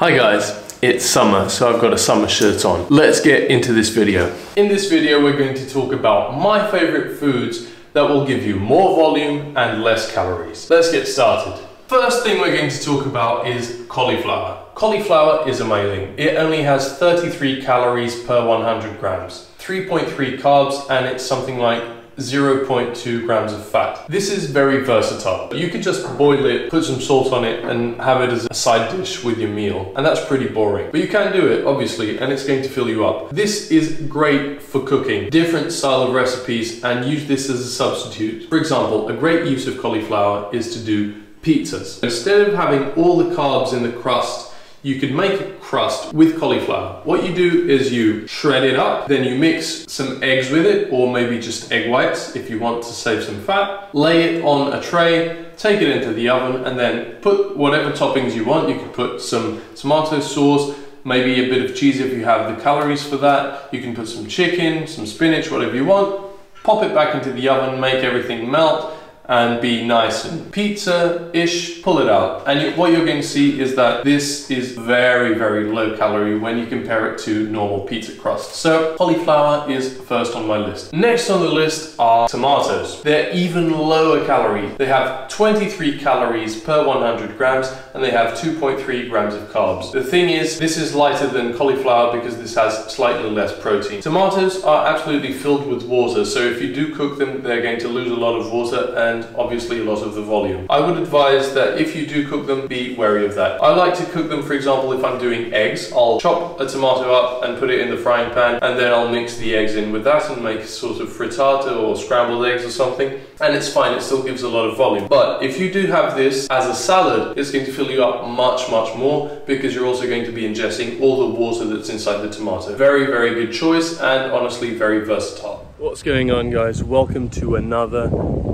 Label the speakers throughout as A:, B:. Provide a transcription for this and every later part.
A: Hi guys, it's summer, so I've got a summer shirt on. Let's get into this video. In this video, we're going to talk about my favorite foods that will give you more volume and less calories. Let's get started. First thing we're going to talk about is cauliflower. Cauliflower is amazing. It only has 33 calories per 100 grams, 3.3 carbs, and it's something like 0.2 grams of fat. This is very versatile. You could just boil it, put some salt on it, and have it as a side dish with your meal. And that's pretty boring. But you can do it, obviously, and it's going to fill you up. This is great for cooking different style of recipes and use this as a substitute. For example, a great use of cauliflower is to do pizzas. Instead of having all the carbs in the crust, you could make a crust with cauliflower. What you do is you shred it up, then you mix some eggs with it, or maybe just egg whites if you want to save some fat. Lay it on a tray, take it into the oven, and then put whatever toppings you want. You could put some tomato sauce, maybe a bit of cheese if you have the calories for that. You can put some chicken, some spinach, whatever you want. Pop it back into the oven, make everything melt, and be nice and pizza-ish, pull it out. And what you're going to see is that this is very, very low calorie when you compare it to normal pizza crust. So cauliflower is first on my list. Next on the list are tomatoes. They're even lower calorie. They have 23 calories per 100 grams and they have 2.3 grams of carbs. The thing is, this is lighter than cauliflower because this has slightly less protein. Tomatoes are absolutely filled with water, so if you do cook them, they're going to lose a lot of water and obviously a lot of the volume. I would advise that if you do cook them, be wary of that. I like to cook them, for example, if I'm doing eggs, I'll chop a tomato up and put it in the frying pan, and then I'll mix the eggs in with that and make a sort of frittata or scrambled eggs or something, and it's fine, it still gives a lot of volume. But if you do have this as a salad, it's going to fill you up much more because you're also going to be ingesting all the water that's inside the tomato. Very, very good choice and honestly very versatile. What's going on, guys? Welcome to another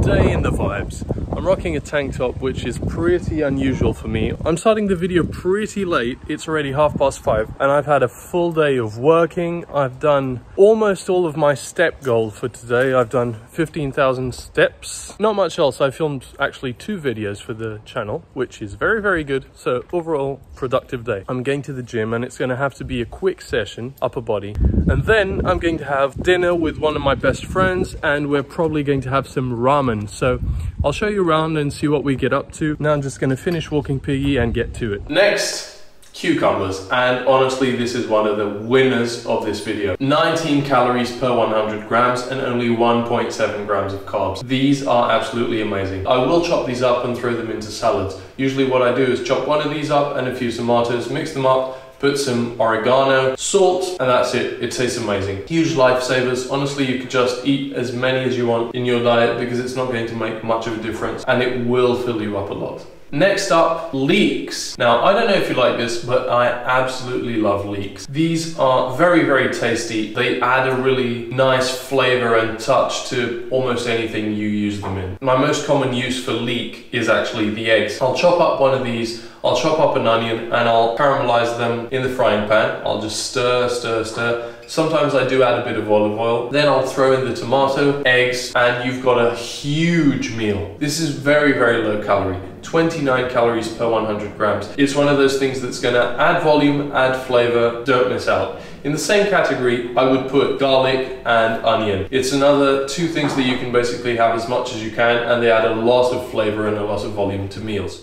A: day in the vibes. I'm rocking a tank top, which is pretty unusual for me. I'm starting the video pretty late. It's already 5:30 and I've had a full day of working. I've done almost all of my step goal for today. I've done 15,000 steps. Not much else. I filmed actually 2 videos for the channel, which is very, very good. So overall, productive day. I'm going to the gym and it's going to have to be a quick session, upper body. And then I'm going to have dinner with one of my best friends and we're probably going to have some ramen. So I'll show you around and see what we get up to. Now I'm just going to finish walking Piggy and get to it. Next, cucumbers. And honestly, this is one of the winners of this video. 19 calories per 100 grams and only 1.7 grams of carbs. These are absolutely amazing. I will chop these up and throw them into salads. Usually what I do is chop one of these up and a few tomatoes, mix them up, put some oregano, salt, and that's it. It tastes amazing. Huge lifesavers. Honestly, you could just eat as many as you want in your diet because it's not going to make much of a difference and it will fill you up a lot. Next up, leeks. Now, I don't know if you like this, but I absolutely love leeks. These are very, very tasty. They add a really nice flavor and touch to almost anything you use them in. My most common use for leek is actually the eggs. I'll chop up one of these, I'll chop up an onion, and I'll caramelize them in the frying pan. I'll just stir. Sometimes I do add a bit of olive oil. Then I'll throw in the tomato, eggs, and you've got a huge meal. This is very, very low calorie. 29 calories per 100 grams. It's one of those things that's gonna add volume, add flavor, don't miss out. In the same category, I would put garlic and onion. It's another 2 things that you can basically have as much as you can, and they add a lot of flavor and a lot of volume to meals.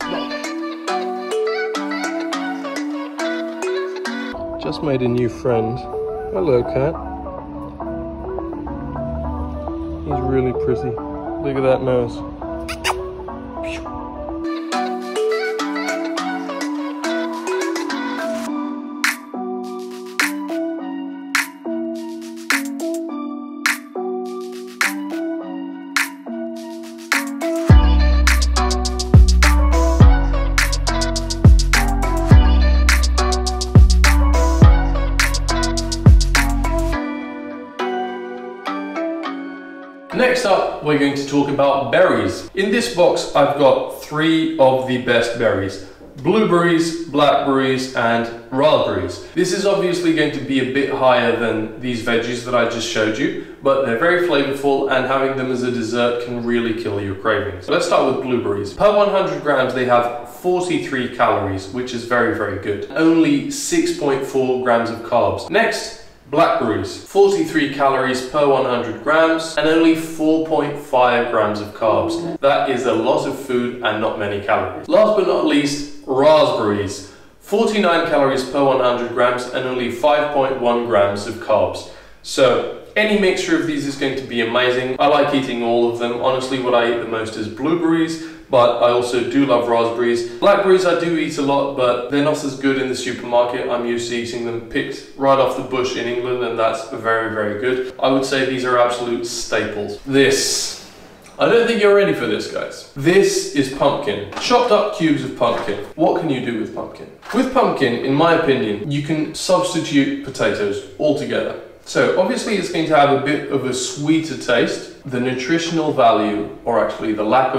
A: Just made a new friend. Hello, cat. He's really pretty. Look at that nose. Next up, we're going to talk about berries. In this box, I've got 3 of the best berries. blueberries, blackberries, and raspberries. This is obviously going to be a bit higher than these veggies that I just showed you, but they're very flavorful, and having them as a dessert can really kill your cravings. So let's start with blueberries. Per 100 grams, they have 43 calories, which is very, very good. Only 6.4 grams of carbs. Next, blackberries, 43 calories per 100 grams and only 4.5 grams of carbs. That is a lot of food and not many calories. Last but not least, raspberries, 49 calories per 100 grams and only 5.1 grams of carbs. So any mixture of these is going to be amazing. I like eating all of them. Honestly, what I eat the most is blueberries, but I also do love raspberries. Blackberries I do eat a lot, but they're not as good in the supermarket. I'm used to eating them picked right off the bush in England, and that's very, very good. I would say these are absolute staples. This, I don't think you're ready for this, guys. This is pumpkin. Chopped up cubes of pumpkin. What can you do with pumpkin? With pumpkin, in my opinion, you can substitute potatoes altogether. So obviously it's going to have a bit of a sweeter taste. The nutritional value, or actually the lack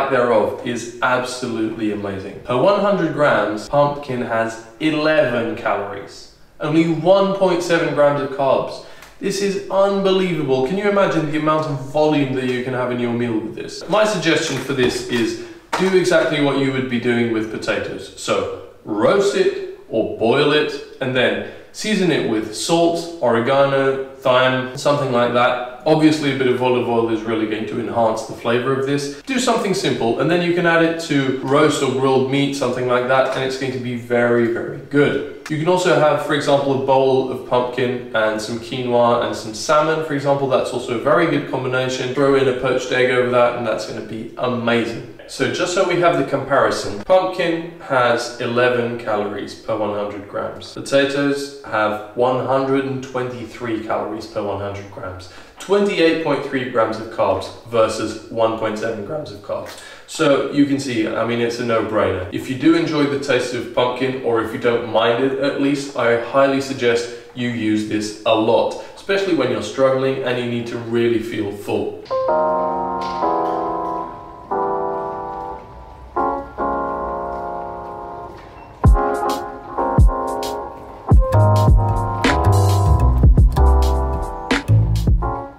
A: thereof, is absolutely amazing. Per 100 grams, pumpkin has 11 calories. Only 1.7 grams of carbs. This is unbelievable. Can you imagine the amount of volume that you can have in your meal with this? My suggestion for this is do exactly what you would be doing with potatoes. So roast it or boil it, and then season it with salt, oregano, thyme, something like that. Obviously a bit of olive oil is really going to enhance the flavor of this. Do something simple, and then you can add it to roast or grilled meat, something like that, and it's going to be very, very good. You can also have, for example, a bowl of pumpkin and some quinoa and some salmon, for example. That's also a very good combination. Throw in a poached egg over that, and that's going to be amazing. So just so we have the comparison, pumpkin has 11 calories per 100 grams. Potatoes have 123 calories per 100 grams. 28.3 grams of carbs versus 1.7 grams of carbs. So you can see, I mean, it's a no-brainer. If you do enjoy the taste of pumpkin, or if you don't mind it at least, I highly suggest you use this a lot, especially when you're struggling and you need to really feel full.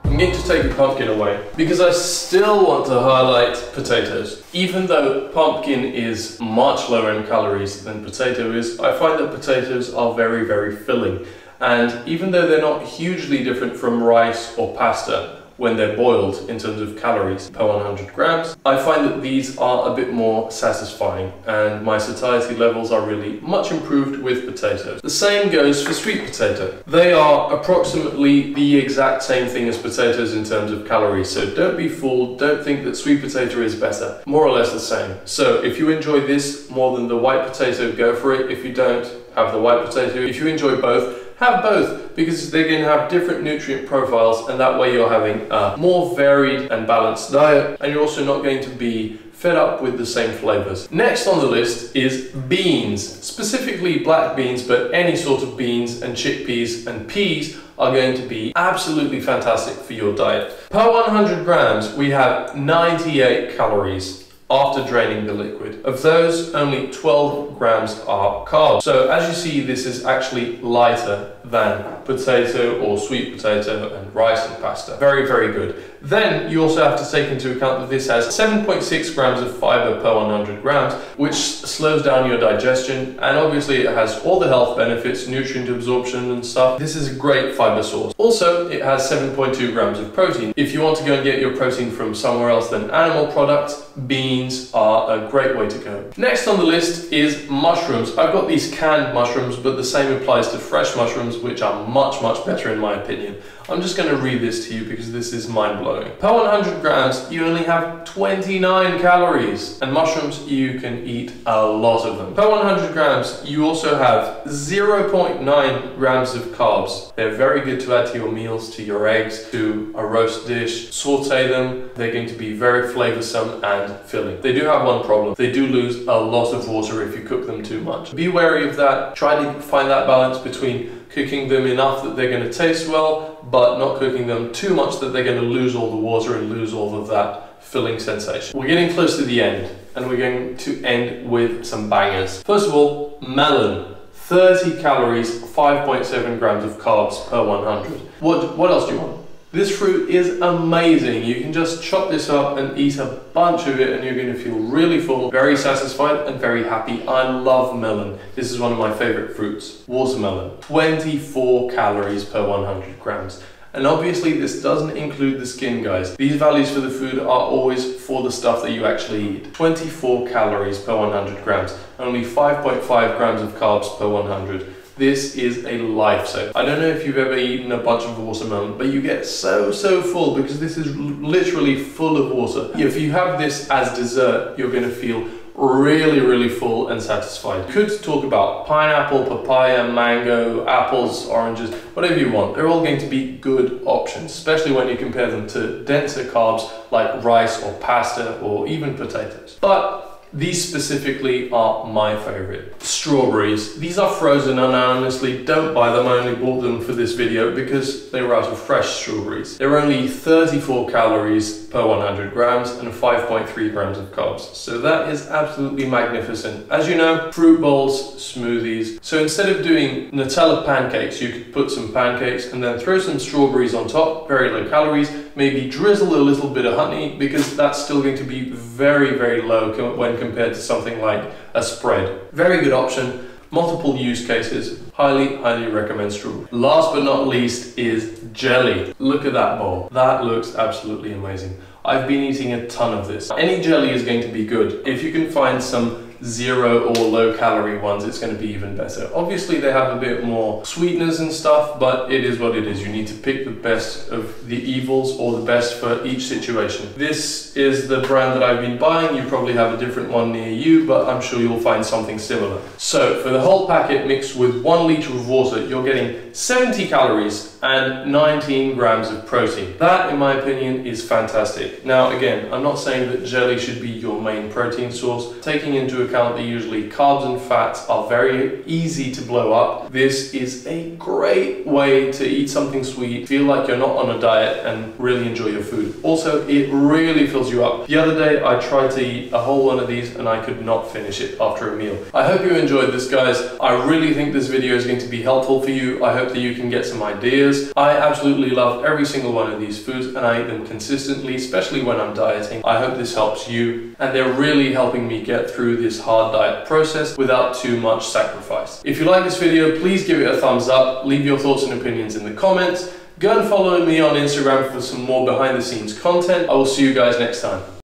A: I'm going to take the pumpkin away because I still want to highlight potatoes. Even though pumpkin is much lower in calories than potato is, I find that potatoes are very, very filling. And even though they're not hugely different from rice or pasta when they're boiled in terms of calories per 100 grams, I find that these are a bit more satisfying, and my satiety levels are really much improved with potatoes. The same goes for sweet potato. They are approximately the exact same thing as potatoes in terms of calories, so don't be fooled, don't think that sweet potato is better. More or less the same. So if you enjoy this more than the white potato, go for it. If you don't, have the white potato. If you enjoy both, have both, because they're going to have different nutrient profiles, and that way you're having a more varied and balanced diet, and you're also not going to be fed up with the same flavors. Next on the list is beans, specifically black beans, but any sort of beans, and chickpeas and peas are going to be absolutely fantastic for your diet. Per 100 grams, we have 98 calories. After draining the liquid. Of those, only 12 grams are carbs. So as you see, this is actually lighter than potato or sweet potato and rice and pasta. Very, very good. Then you also have to take into account that this has 7.6 grams of fiber per 100 grams, which slows down your digestion, and obviously it has all the health benefits, nutrient absorption and stuff. This is a great fiber source. Also, it has 7.2 grams of protein. If you want to go and get your protein from somewhere else than animal products, beans are a great way to go. Next on the list is mushrooms. I've got these canned mushrooms, but the same applies to fresh mushrooms, which are much, much better in my opinion. I'm just going to read this to you because this is mind-blowing. Per 100 grams, you only have 29 calories, and mushrooms, you can eat a lot of them. Per 100 grams, you also have 0.9 grams of carbs. They're very good to add to your meals, to your eggs, to a roast dish. Saute them. They're going to be very flavoursome and filling. They do have one problem. They do lose a lot of water if you cook them too much. Be wary of that. Try to find that balance between cooking them enough that they're going to taste well, but not cooking them too much that they're going to lose all the water and lose all of that filling sensation. We're getting close to the end, and we're going to end with some bangers. First of all, melon. 30 calories, 5.7 grams of carbs per 100. What else do you want? This fruit is amazing. You can just chop this up and eat a bunch of it and you're going to feel really full, very satisfied and very happy. I love melon. This is one of my favorite fruits. Watermelon. 24 calories per 100 grams. And obviously this doesn't include the skin, guys. These values for the food are always for the stuff that you actually eat. 24 calories per 100 grams. Only 5.5 grams of carbs per 100. This is a lifesaver. I don't know if you've ever eaten a bunch of watermelon, but you get so full because this is literally full of water. If you have this as dessert, you're going to feel really full and satisfied. You could talk about pineapple, papaya, mango, apples, oranges, whatever you want. They're all going to be good options, especially when you compare them to denser carbs like rice or pasta or even potatoes. But these specifically are my favorite. Strawberries. These are frozen and I honestly don't buy them. I only bought them for this video because they were out of fresh strawberries. They're only 34 calories per 100 grams and 5.3 grams of carbs. So that is absolutely magnificent. As you know, fruit bowls, smoothies. So instead of doing Nutella pancakes, you could put some pancakes and then throw some strawberries on top, very low calories, maybe drizzle a little bit of honey because that's still going to be very low when compared to something like a spread. Very good option, multiple use cases, highly recommend strawberry. Last but not least is jelly. Look at that bowl. That looks absolutely amazing. I've been eating a ton of this. Any jelly is going to be good. If you can find some zero or low calorie ones, it's going to be even better. Obviously they have a bit more sweeteners and stuff, but it is what it is. You need to pick the best of the evils or the best for each situation. This is the brand that I've been buying. You probably have a different one near you, but I'm sure you'll find something similar. So for the whole packet mixed with 1 liter of water, you're getting 70 calories and 19 grams of protein. That, in my opinion, is fantastic. Now, again, I'm not saying that jelly should be your main protein source. Taking into account that usually carbs and fats are very easy to blow up, this is a great way to eat something sweet, feel like you're not on a diet, and really enjoy your food. Also, it really fills you up. The other day, I tried to eat a whole one of these and I could not finish it after a meal. I hope you enjoyed this, guys. I really think this video is going to be helpful for you. I hope that you can get some ideas. I absolutely love every single one of these foods and I eat them consistently, especially when I'm dieting. I hope this helps you, and they're really helping me get through this hard diet process without too much sacrifice. If you like this video, please give it a thumbs up, leave your thoughts and opinions in the comments. Go and follow me on Instagram for some more behind the scenes content. I will see you guys next time.